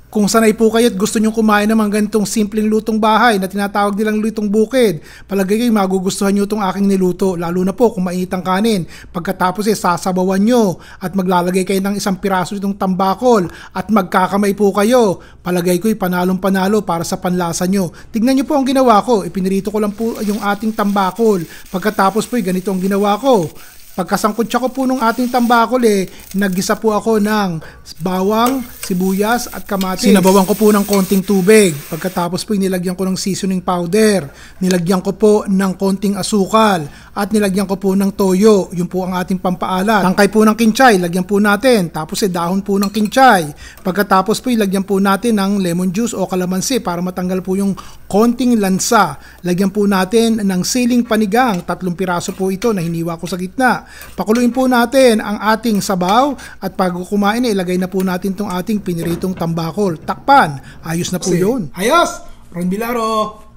Kung sanay po kayo at gusto nyong kumain ng mga ganitong simpleng lutong bahay na tinatawag nilang lutong bukid, palagay kayo magugustuhan nyo itong aking niluto, lalo na po kung mainit ang kanin. Pagkatapos sasabawan nyo at maglalagay kayo ng isang piraso nitong tambakol at magkakamay po kayo. Palagay ko'y panalong-panalo para sa panlasa nyo. Tignan nyo po ang ginawa ko, ipinirito ko lang po yung ating tambakol. Pagkatapos po ganito ang ginawa ko. Pagkasangkutsa ko po nung ating tambakol naggisa po ako ng bawang, sibuyas at kamatis. Sinabawan ko po ng konting tubig. Pagkatapos po nilagyan ko ng seasoning powder. Nilagyan ko po ng konting asukal at nilagyan ko po ng toyo. Yun po ang ating pampaalat. Tangkay po ng kinchay, lagyan po natin. Tapos dahon po ng kinchay. Pagkatapos po ilagyan po natin ng lemon juice o kalamansi para matanggal po yung konting lansa. Lagyan po natin ng siling panigang. 3 piraso po ito na hiniwa ko sa gitna. Pakuluin po natin ang ating sabaw at pag kumain ilagay na po natin itong ating piniritong tambakol. Takpan. Ayos na po yun. Ayos! Ron Bilaro!